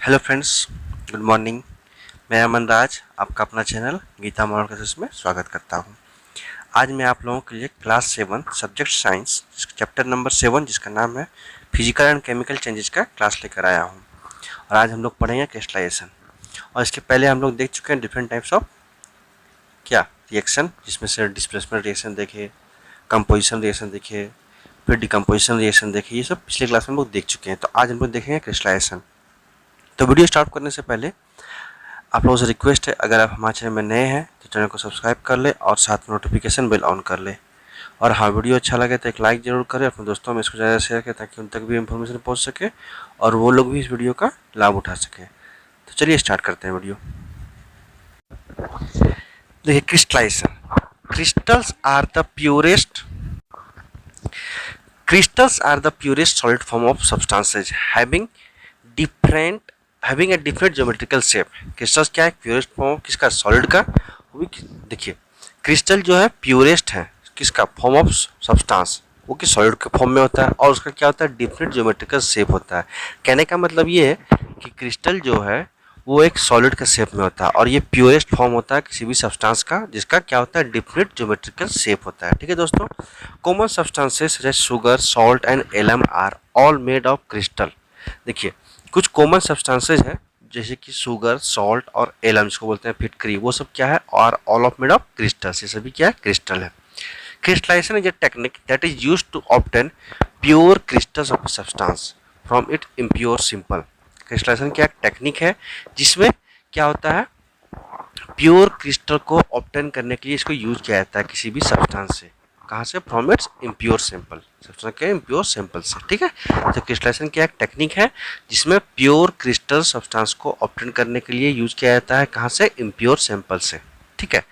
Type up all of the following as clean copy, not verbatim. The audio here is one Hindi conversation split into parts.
Hello friends, good morning. मैं अमन राज आपका अपना चैनल गीता मॉडल क्लासेस में स्वागत करता हूं। आज मैं आप लोगों के लिए class 7 subject science chapter number 7 जिसका नाम है फिजिकल एंड केमिकल चेंजेस का क्लास लेकर आया हूं। और आज हम लोग पढ़ेंगे क्रिस्टलाइजेशन। और इसके पहले हम लोग देख चुके हैं डिफरेंट टाइप्स ऑफ रिएक्शन, जिसमें से डिस्प्लेसमेंट रिएक्शन देखे, कंपोजिशन रिएक्शन देखे, फिर डिकम्पोजिशन रिएक्शन देखे। ये सब पिछले क्लास में हम लोग देख चुके हैं। तो आज हम लोग देखेंगे क्रिस्टलाइजेशन। तो वीडियो स्टार्ट करने से पहले आप लोगों से रिक्वेस्ट है, अगर आप हमारे चैनल में नए हैं तो चैनल को सब्सक्राइब कर ले और साथ में नोटिफिकेशन बेल ऑन कर ले। और हाँ, वीडियो अच्छा लगे तो एक लाइक ज़रूर करें, अपने दोस्तों में इसको ज़्यादा शेयर करें ताकि उन तक भी इन्फॉर्मेशन पहुंच सके और वो लोग भी इस वीडियो का लाभ उठा सकें। तो चलिए स्टार्ट करते हैं वीडियो। देखिए, crystallisation. Crystals are the purest solid form of substances having a different geometrical shape। Crystals क्या है? प्योरेस्ट फॉर्म किसका? सॉलिड का। वो भी देखिए, क्रिस्टल जो है प्योरेस्ट है किसका? फॉर्म ऑफ सब्सटेंस, वो कि सॉलिड के फॉर्म में होता है और उसका क्या होता है? डिफरेंट ज्योमेट्रिकल शेप होता है। कहने का मतलब ये है कि क्रिस्टल जो है वो एक सॉलिड के शेप में होता है और ये प्योरेस्ट फॉर्म होता है किसी भी सब्सटेंस का जिसका क्या होता है? डिफरेंट ज्योमेट्रिकल शेप होता है। ठीक है दोस्तों। कॉमन सब्सटेंसेस जैसे sugar, salt and alum are all made of crystal. देखिए, कुछ कॉमन सब्सटेंसेज है जैसे कि शुगर, सॉल्ट और एलम, जिसको बोलते हैं फिटकरी, वो सब क्या है? और all of made of crystals. ये सभी क्या है? क्रिस्टल है। Crystallization is a technique that is used to obtain pure crystals of substance from it impure sample. Crystallization क्या टेक्निक है जिसमें क्या होता है? प्योर क्रिस्टल को ऑब्टेन करने के लिए इसको यूज किया जाता है किसी भी सब्सटेंस से। कहाँ से? From its impure sample. Substance के इम्प्योर सैंपल से। ठीक है। तो क्रिस्टलाइजेशन क्या एक टेक्निक है जिसमें प्योर क्रिस्टल सब्सटेंस को ऑब्टेन करने के लिए यूज किया जाता है। कहाँ से? इम्प्योर सैंपल से। ठीक है।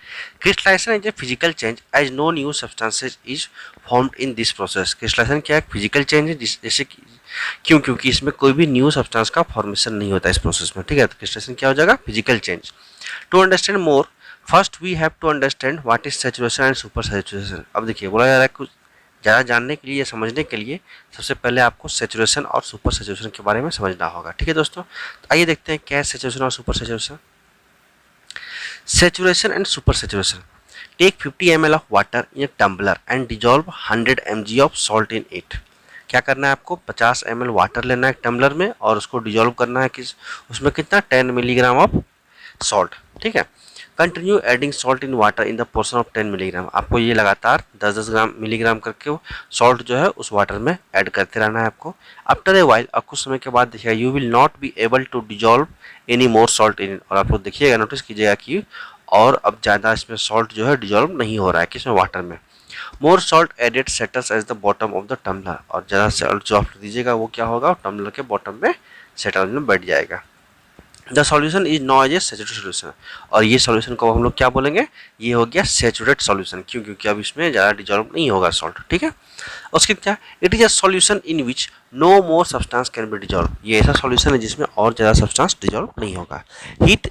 Crystallization is a physical change as no new substances is formed in this process. Crystallization क्या एक फिजिकल चेंज है जैसे कि क्योंकि इसमें कोई भी न्यू सब्सटेंस का फॉर्मेशन नहीं होता इस प्रोसेस में। ठीक है। तो क्रिस्टलाइजेशन क्या हो जाएगा? Physical change. To understand more first we have to understand what is saturation and super saturation. अब देखिए, बोला जा रहा है कुछ ज़्यादा जानने के लिए या समझने के लिए सबसे पहले आपको सैचुरेशन और सुपर सैचुरेशन के बारे में समझना होगा। ठीक है दोस्तों। तो आइए देखते हैं क्या है सैचुरेशन और super saturation. Saturation and super saturation. Take 50 ml of water in a tumbler and dissolve 100 mg of salt in it. क्या करना है आपको? 50 ml वाटर लेना है एक टम्बलर में और उसको डिजोल्व करना है उसमें कितना? 10 मिलीग्राम ऑफ सॉल्ट। ठीक है। Continue adding salt in water in the portion of 10 milligram. आपको ये लगातार 10-10 ग्राम मिलीग्राम करके सॉल्ट जो है उस वाटर में ऐड करते रहना है आपको। आफ्टर ए वाइल, अब कुछ समय के बाद देखिएगा, you will not be able to dissolve any more salt in. और आप लोग देखिएगा, नोटिस कीजिएगा कि और अब ज़्यादा इसमें सॉल्ट जो है डिजोल्व नहीं हो रहा है किसमें? वाटर में। More salt added settles as the bottom of the tumbler. और ज़्यादा सॉल्ट जो आप दीजिएगा वो क्या होगा? टम्बलर के बॉटम में सेटल में बैठ जाएगा। The solution is not as a saturated solution. और ये सॉल्यूशन को हम लोग क्या बोलेंगे? ये हो गया सैचुरेटेड सॉल्यूशन। क्यों? क्योंकि अब इसमें ज़्यादा डिजोल्व नहीं होगा सॉल्ट। ठीक है। उसके क्या? It is a solution in which no more substance can be dissolve. ये ऐसा सॉल्यूशन है जिसमें और ज़्यादा सब्सटेंस डिजोल्व नहीं होगा। Heat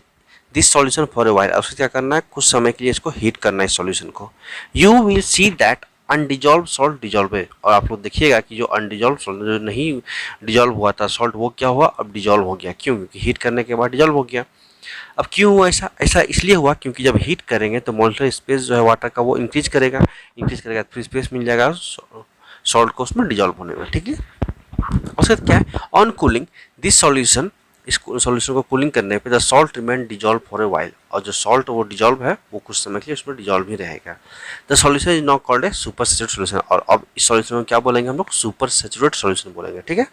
this solution for a while. अब क्या करना है? कुछ समय के लिए इसको हीट करना है इस सॉल्यूशन को। You will see that undissolved salt dissolve है। और आप लोग देखिएगा कि जो अनडिजॉल्व सॉल्ट, जो नहीं डिजॉल्व हुआ था सॉल्ट, वो क्या हुआ? अब डिजॉल्व हो गया। क्यों? क्योंकि हीट करने के बाद डिजॉल्व हो गया। अब क्यों हुआ ऐसा? ऐसा इसलिए हुआ क्योंकि जब हीट करेंगे तो मॉलिक्यूलर स्पेस जो है वाटर का वो इंक्रीज करेगा तो फिर स्पेस मिल जाएगा सॉल्ट को उसमें डिजॉल्व होने में। ठीक है। उसके बाद क्या है? ऑन कूलिंग दिस सॉल्यूशन, इस सॉल्यूशन को कूलिंग करने पे the salt remain dissolve for a while. और जो सॉल्ट वो डिजॉल्व है वो कुछ समय के लिए उसमें डिजॉल्व ही रहेगा। The solution is not called a super saturated solution. और अब इस सॉल्यूशन में क्या बोलेंगे हम लोग? सुपर सैचुरेटेड सॉल्यूशन बोलेंगे। ठीक है।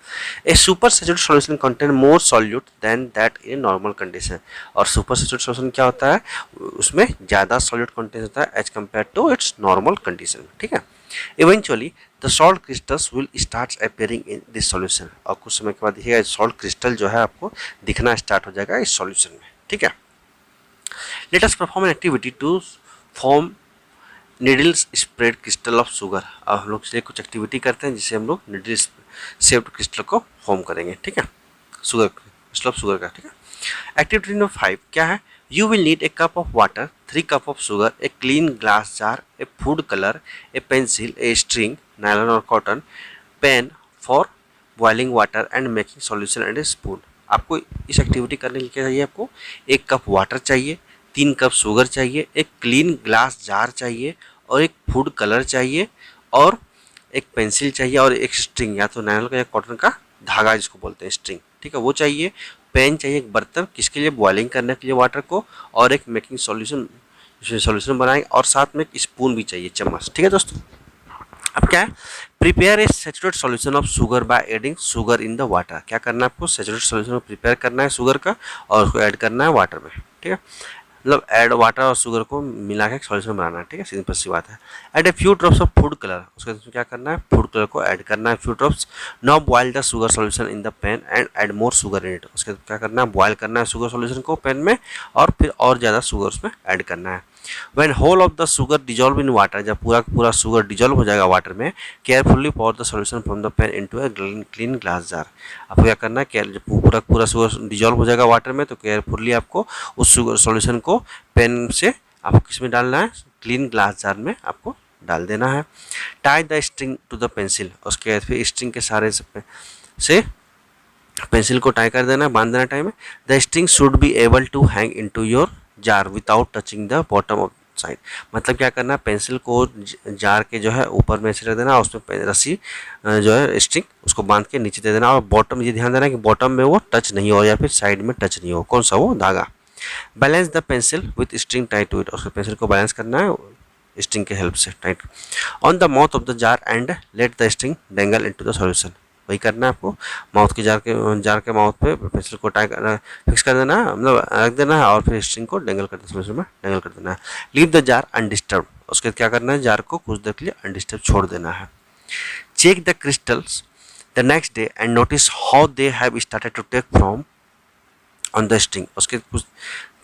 A super saturated solution contain more solute than that in normal condition. और सुपर सैचुरेटेड सॉल्यूशन क्या होता है? उसमें ज़्यादा सॉल्यूट कंटेंट होता है as compare to its normal condition. ठीक है। Eventually, the salt crystals will start appearing in this solution। और कुछ समय के बाद देखिएगा सॉल्ट क्रिस्टल जो है आपको दिखना स्टार्ट हो जाएगा इस सॉल्यूशन में। ठीक है। Let us perform an activity to form needle spread crystal of sugar। अब हम लोग कुछ एक्टिविटी करते हैं जिससे हम लोग needle shaped क्रिस्टल को फॉर्म करेंगे। ठीक है। शुगर क्रिस्टल ऑफ शुगर का। ठीक है। एक्टिविटी नंबर 5 क्या है? You will need a cup of water, 3 cup of sugar, a clean glass jar, a food color, a pencil, a string, nylon or cotton, pen for boiling water and making solution and a spoon। आपको इस एक्टिविटी करने के लिए क्या चाहिए, आपको 1 कप वाटर चाहिए, 3 कप शुगर चाहिए, एक क्लीन ग्लास जार चाहिए और एक फूड कलर चाहिए और एक पेंसिल चाहिए और एक स्ट्रिंग या तो नायलॉन का या कॉटन का धागा जिसको बोलते हैं स्ट्रिंग, ठीक है, वो चाहिए। पेन चाहिए, एक बर्तन किसके लिए, बॉइलिंग करने के लिए वाटर को, और एक मेकिंग सॉल्यूशन, सॉल्यूशन बनाएंगे, और साथ में एक स्पून भी चाहिए, चम्मच, ठीक है दोस्तों। अब क्या है, prepare a saturated solution of sugar by adding sugar in the water. क्या करना है आपको, सैचुरेटेड सॉल्यूशन प्रिपेयर करना है शुगर का और उसको ऐड करना है वाटर में, ठीक है, मतलब ऐड वाटर और शुगर को मिला के सॉल्यूशन बनाना है, ठीक है, सिंपल सी बात है। Add a few drops of food colour, उसके बाद क्या करना है, फूड कलर को ऐड करना है few drops. Now boil the sugar solution in the pan and add more sugar in it. उसके बाद क्या करना है, बॉयल करना है शुगर सॉल्यूशन को पैन में और फिर और ज़्यादा शुगर उसमें ऐड करना है। When whole of the sugar dissolve in water, जब पूरा पूरा शुगर डिजोल्व हो जाएगा वाटर में, carefully pour the solution from the pan into a clean glass jar। आपको क्या करना है, जब पूरा पूरा शुगर डिजोल्व हो जाएगा वाटर में तो केयरफुली आपको उस शुगर सॉल्यूशन को पेन से आपको किस में डालना है, क्लीन ग्लास जार में आपको डाल देना है। Tie the string to the pencil, उसके बाद फिर स्ट्रिंग के सारे से पेंसिल को टाई कर देना, बांध देना टाइम में। The string should be able to hang into your jar without touching the bottom of side. मतलब क्या करना है, पेंसिल को जार के जो है ऊपर में से रख देना, उसमें रस्सी जो है स्ट्रिंग उसको बांध के नीचे दे देना, और बॉटम ये ध्यान देना कि बॉटम में वो टच नहीं हो या फिर साइड में टच नहीं हो, कौन सा, वो धागा। Balance the pencil with string tight to it, और पेंसिल को बैलेंस करना है स्ट्रिंग के हेल्प से tight on the mouth of the jar and let the string dangle into the solution. वही करना है आपको, माउथ के जार के माउथ पे पेंसिल को फिक्स कर देना है, मतलब रख देना है और फिर स्ट्रिंग को डेंगल कर देना, में डेंगल कर देना है। लीव द जार अनडिस्टर्ब, उसके बाद क्या करना है, जार को कुछ देर के लिए अनडिस्टर्ब छोड़ देना है। Check the crystals the next day and notice how they have started to take from on the string. उसके कुछ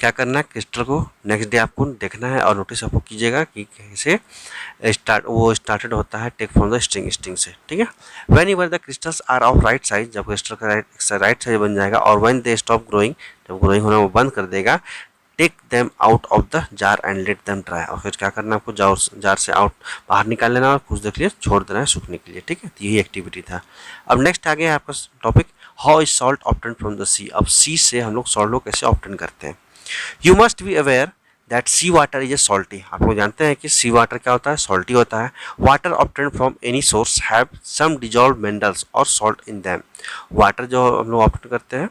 क्या करना है, क्रिस्टल को नेक्स्ट डे आपको देखना है और नोटिस आपको कीजिएगा कि कैसे स्टार्टेड होता है टेक फ्रॉम द स्ट्रिंग से, ठीक है। Whenever the crystals are of right size, जब क्रिस्टल का राइट साइज बन जाएगा, और व्हेन दे स्टॉप ग्रोइंग, जब ग्रोइंग होना वो बंद कर देगा, take them out of the jar and let them dry. और फिर क्या करना है, आपको जार से आउट बाहर निकाल लेना और कुछ देर के लिए छोड़ देना है सूखने के लिए, ठीक है। तो यही एक्टिविटी था। अब नेक्स्ट आ गया आपका topic, how is salt obtain from the sea. अब सी से हम लोग सॉल्ट को कैसे ऑब्टेन करते हैं। You must be aware that sea water is a salty. आप लोग जानते हैं कि सी वाटर क्या होता है, सॉल्टी होता है। Water obtain from any source have some dissolve minerals और सॉल्ट इन दैम। वाटर जो हम लोग ऑब्टेन करते हैं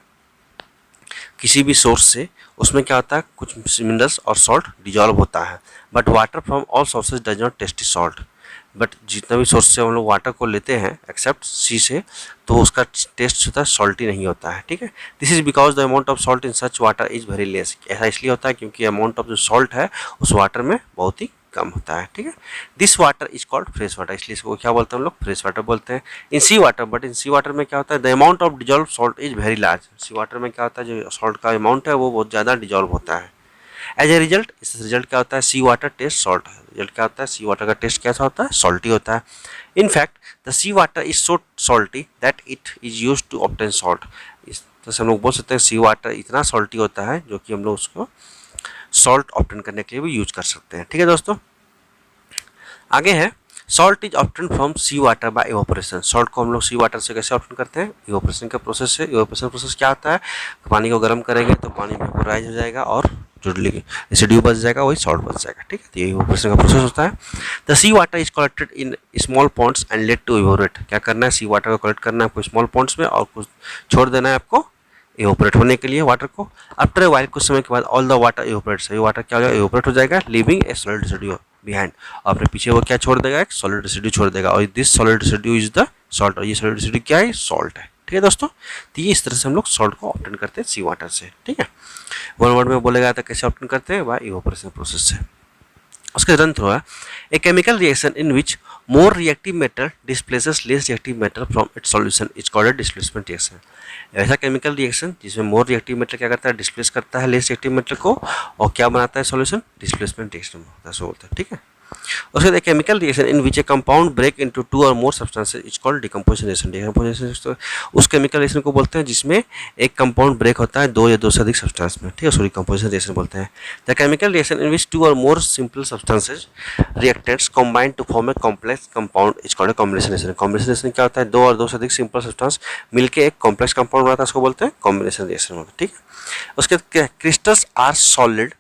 किसी भी सोर्स से, उसमें क्या होता है, कुछ मिनरल्स और सॉल्ट डिजॉल्व होता है। But water from all sources does not taste salt. But जितना भी सोर्स से हम लोग वाटर को लेते हैं एक्सेप्ट सी से, तो उसका टेस्ट होता है सॉल्टी नहीं होता है, ठीक है। This is because the amount of salt in such water is very less. ऐसा इसलिए होता है क्योंकि अमाउंट ऑफ जो सॉल्ट है उस वाटर में बहुत ही कम होता है, ठीक है। This water is called fresh water, इसलिए इसको क्या बोलते हैं हम लोग, फ्रेश वाटर बोलते हैं। In sea water, but in sea water में क्या होता है, the amount of dissolve salt is very large. Sea water में क्या होता है, जो सॉल्ट का अमाउंट है वो बहुत ज़्यादा डिजॉल्व होता है। एज ए रिजल्ट, इस रिजल्ट क्या होता है, सी वाटर टेस्ट सॉल्ट। रिजल्ट क्या होता है, सी वाटर का टेस्ट कैसा होता है, सॉल्टी होता है। In fact the sea water is so salty that it is use to obtain salt. इस तरह से हम लोग बोल सकते हैं सी वाटर इतना सॉल्टी होता है जो कि हम लोग उसको सॉल्ट ऑब्टेन करने के लिए भी यूज कर सकते हैं, ठीक है दोस्तों। आगे है, salt is obtain from sea water by evaporation. Salt को हम लोग सी वाटर से कैसे ऑब्टेन करते हैं, इवापोरेशन का प्रोसेस से। इवापोरेशन प्रोसेस क्या होता है, पानी को गर्म करेंगे तो पानी वेपोराइज हो जाएगा और जो रेसिड्यू बच जाएगा वही सॉल्ट बच जाएगा, ठीक है। तो यही इवापोरेशन का प्रोसेस होता है। The sea water is collected in small ponds and let to evaporate. क्या करना है, सी वाटर को कलेक्ट करना है आपको स्मॉल पॉन्ड्स में और कुछ छोड़ देना है आपको इवोपरेट होने के लिए वाटर को। आफ्टर वाइल, कुछ समय के बाद, ऑल द वाटर इवोपरेट, सभी वाटर क्या हो जाएगा, इवोपरेट हो जाएगा, लिविंग ए सॉलिड रेसिड्यू बिहाइंड। और अपने पीछे वो क्या छोड़ देगा, एक सॉलिड रेसिड्यू छोड़ देगा, और this solid residue is the salt. और ये सॉलिड रेसिड्यू क्या है, सॉल्ट है, ठीक है दोस्तों। तो ये इस तरह से हम लोग सॉल्ट को ऑब्टेन करते हैं सी वाटर से, ठीक है। वन वर्ड में बोलेगा तो कैसे ऑब्टेन करते हैं, बाय इवोपरेशन प्रोसेस से। उसके रन थ्रू है, a chemical reaction in which more reactive metal displaces less reactive metal from its solution is called displacement reaction. ऐसा केमिकल रिएक्शन जिसमें मोर रिएक्टिव मेटल क्या करता है, डिस्प्लेस करता है लेस रिएक्टिव मेटल को, और क्या बनाता है सॉल्यूशन, डिस्प्लेसमेंट रिएक्शन होता है, सो बोलते हैं, ठीक है। उसके बाद chemical reaction in which a compound break into two or more substances is called decomposition reaction. Decomposition तो उस केमिकल रिएक्शन को बोलते हैं जिसमें एक कंपाउंड ब्रेक होता है दो या दो से अधिक सब्सटेंस में, ठीक है, उसको डिकम्पोजिशन रिएक्शन बोलते हैं। The chemical reaction in which two or more simple substances reactants combine to form a complex compound is called a combination reaction. Combination reaction क्या होता है, दो और दो से अधिक सिंपल सब्सटेंस मिलकर एक कॉम्प्लेक्स कंपाउंड बनाता है, उसको बोलते हैं कॉम्बिनेशन रिएक्शन, ठीक है। उसके crystals are solid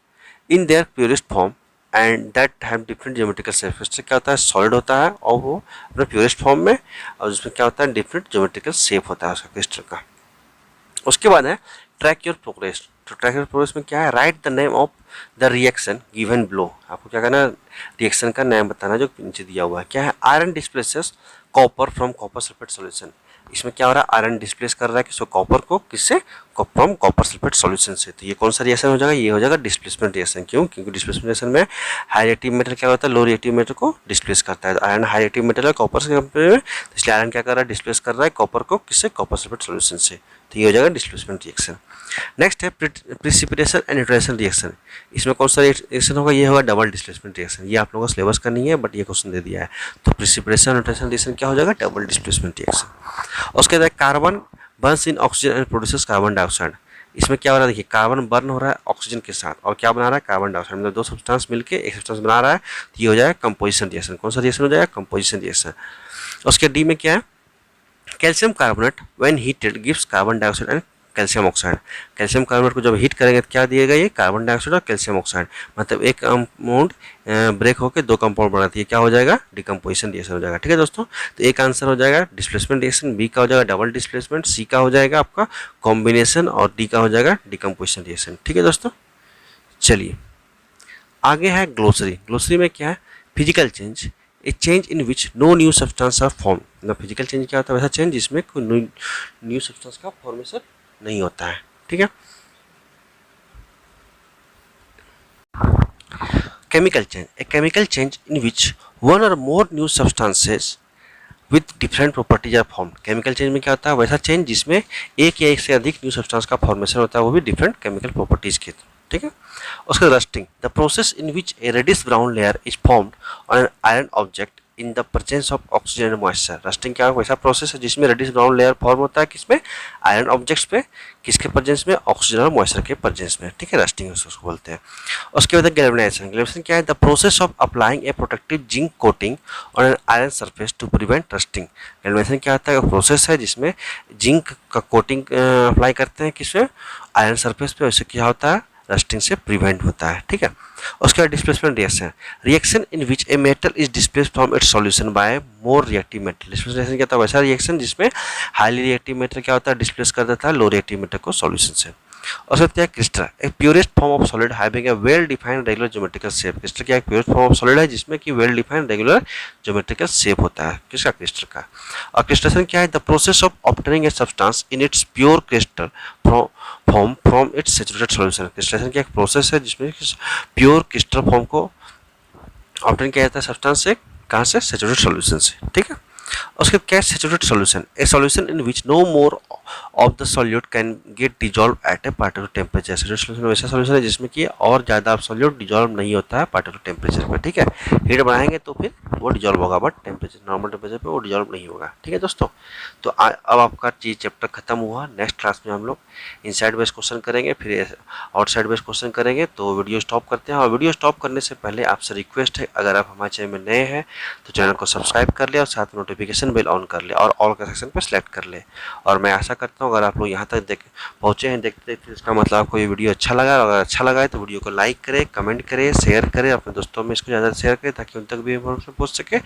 in their purest form and that have different geometrical shape. इससे क्या होता है, सॉलिड होता है और वो अपने प्योरेस्ट फॉर्म में, और उसमें क्या होता है, डिफरेंट ज्योमेट्रिकल शेप होता है उसका क्रिस्टल का। उसके बाद है ट्रैक योर प्रोग्रेस। तो ट्रैक योर प्रोग्रेस में क्या है, right the name of the reaction given below. आपको क्या करना है, रिएक्शन का नाम बताना जो नीचे दिया हुआ है। क्या है, iron displaces copper from copper sulphate solution. इसमें क्या हो रहा है, आयरन डिस्प्लेस कर रहा है किसको, कॉपर को, किससे, फ्रॉम कॉपर सल्फेट सॉल्यूशन से। तो ये कौन सा रिएक्शन हो जाएगा, ये हो जाएगा डिस्प्लेसमेंट रिएक्शन। क्यों, क्योंकि डिस्प्लेसमेंट रिएक्शन में हाई रिएक्टिव मेटल क्या होता है, लो रिएक्टिव मेटल को डिस्प्लेस करता है। आयरन हाई रिएक्टिव मेटल है कॉपर से कंपेयर में, इसलिए आयरन क्या कर रहा है, डिस्प्लेस कर रहा है कॉपर को, किससे, कॉपर सल्फेट सॉल्यूशन से। तो ये हो जाएगा डिस्प्लेसमेंट रिएक्शन। नेक्स्ट है प्रिसिपिटेशन एंड न्यूट्रेशन रिएक्शन। इसमें कौन सा रिएक्शन होगा, ये होगा डबल डिस्प्लेसमेंट रिएक्शन। ये आप लोगों को सिलेबस का नहीं है बट ये क्वेश्चन दे दिया है। तो प्रिसिपिटेशन न्यूट्रेशन रिएक्शन क्या हो जाएगा, डबल डिस्प्लेसमेंट रिएक्शन। उसके बाद carbon Burns in oxygen and produces carbon dioxide. इसमें क्या हो रहा है, देखिए कार्बन बर्न हो रहा है ऑक्सीजन के साथ और क्या बना रहा है, कार्बन डाइऑक्साइड, मतलब दो सब्सटेंस मिलके एक सब्सटेंस बना रहा है। तो ये हो जाएगा कंपोजिशन रिएक्शन। कौन सा रिएक्शन हो जाएगा, कंपोजिशन रिएक्शन। उसके डी में क्या है, calcium carbonate when heated gives carbon dioxide and calcium oxide. Calcium carbonate को जब हीट करेंगे तो क्या दिएगा, ये कार्बन डाइऑक्साइड और कैल्शियम ऑक्साइड, मतलब एक कंपाउंड ब्रेक होकर दो कंपाउंड बनाती है, क्या हो जाएगा, डिकम्पोजिशन रिएक्शन हो जाएगा, ठीक है दोस्तों। तो एक आंसर हो जाएगा डिस्प्लेसमेंट रिएक्शन, बी का हो जाएगा डबल डिस्प्लेसमेंट, सी का हो जाएगा आपका कॉम्बिनेशन और डी का हो जाएगा डिकम्पोजिशन रिएक्शन, ठीक है दोस्तों। चलिए आगे है ग्लोसरी। ग्लोसरी में क्या है, physical change, a change in which no new substance are form. मतलब फिजिकल चेंज क्या होता है, वैसा चेंज जिसमें कोई न्यू सब्सटेंस का फॉर्मेशन नहीं होता है, ठीक है। Chemical change, a chemical change in which one or more new substances with different properties are form. Chemical change में क्या होता है, वैसा चेंज जिसमें एक या एक से अधिक न्यू सब्सटेंस का फॉर्मेशन होता है, वो भी डिफरेंट केमिकल प्रॉपर्टीज के, ठीक है। उसके rusting, the process in which a reddish brown layer is formed on an iron object in the presence of oxygen and moisture. Rusting क्या वैसा प्रोसेस है जिसमें रेडिश ब्राउन लेयर फॉर्म होता है किसमें, आयरन ऑब्जेक्ट्स पे, किसके प्रेजेंस में, ऑक्सीजन और मॉइस्चर के प्रेजेंस में, ठीक है, रस्टिंग उसको बोलते हैं। उसके बाद गैल्वेनाइजेशन। गैल्वेनाइजेशन क्या है, the process of applying a protective zinc coating on an iron surface to prevent rusting. Galvanization क्या होता है, प्रोसेस है जिसमें जिंक का कोटिंग अप्लाई करते हैं किसमें, आयरन सरफेस पे, उससे क्या होता है, रस्टिंग से प्रिवेंट होता है, ठीक है। उसके बाद displacement reaction, reaction in which a metal is displaced from its solution bye more reactive metal. Displacement reaction क्या होता है, वैसा रिएक्शन जिसमें हाईली रिएक्टिव मेटल क्या होता है, डिस्प्लेस कर देता है लो रिएक्टिव मेटल को सॉल्यूशन से। और सब क्या है, क्रिस्टल, एक purest form of solid having a well defined regular geometrical shape. Crystal क्या है, प्योरेस्ट फॉर्म ऑफ सॉलिड है जिसमें कि well defined regular geometrical shape होता है, किसका, क्रिस्टल का। और क्रिस्टलेशन क्या है, the process of obtaining a substance in its pure crystal form from its saturated solution. Crystallisation क्या एक प्रोसेस है जिसमें प्योर क्रिस्टल फॉर्म को ऑब्टेन किया जाता है सब्सटेंस से, कहाँ से, सैचुरेटेड सॉल्यूशन से, ठीक है। उसके क्या, saturated solution, a solution in which no more of the solute can get dissolve at a particular temperature. Saturated solution वैसा सॉल्यूशन है जिसमें कि और ज़्यादा सॉल्यूट डिजॉल्व नहीं होता है पार्टिकुलर टेम्परेचर पर, ठीक है। हीट बढ़ाएंगे तो फिर वो डिजॉल्व होगा, बट टेम्परेचर नॉर्मल टेम्परेचर पे वो डिजॉल्व नहीं होगा, ठीक है दोस्तों। तो अब आपका चीज चैप्टर खत्म हुआ। नेक्स्ट क्लास में हम लोग इनसाइड बेस्ड क्वेश्चन करेंगे, फिर आउटसाइड बेस्ड क्वेश्चन करेंगे। तो वीडियो स्टॉप करते हैं, और वीडियो स्टॉप करने से पहले आपसे रिक्वेस्ट है, अगर आप हमारे चैनल में नए हैं तो चैनल को सब्सक्राइब कर ले और साथ में नोटिफिकेशन बेल ऑन कर ले और ऑल का सेक्शन पर सिलेक्ट कर ले। और मैं आशा करता हूँ अगर आप लोग यहाँ तक पहुँचे हैं देखते देखते, इसका मतलब आपको ये वीडियो अच्छा लगा, और अगर अच्छा लगा है तो वीडियो को लाइक करें, कमेंट करें, शेयर करें, अपने दोस्तों में इसको ज़्यादा शेयर करें ताकि उन तक भी इन्फॉर्मेशन पहुँच सके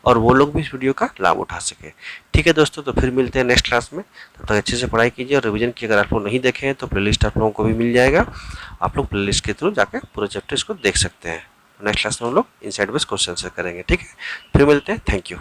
और वो लोग भी इस वीडियो का लाभ उठा सके, ठीक है दोस्तों। तो फिर मिलते हैं नेक्स्ट क्लास में, तब तक अच्छे से पढ़ाई कीजिए और रिवीजन की। अगर आप लोग नहीं देखे हैं तो प्लेलिस्ट आप लोगों को भी मिल जाएगा, आप लोग प्लेलिस्ट के थ्रू जाकर पूरे चैप्टर इसको देख सकते हैं। नेक्स्ट क्लास में हम लोग इनसाइड बेस्ड क्वेश्चन से करेंगे, ठीक है। फिर मिलते हैं, थैंक यू।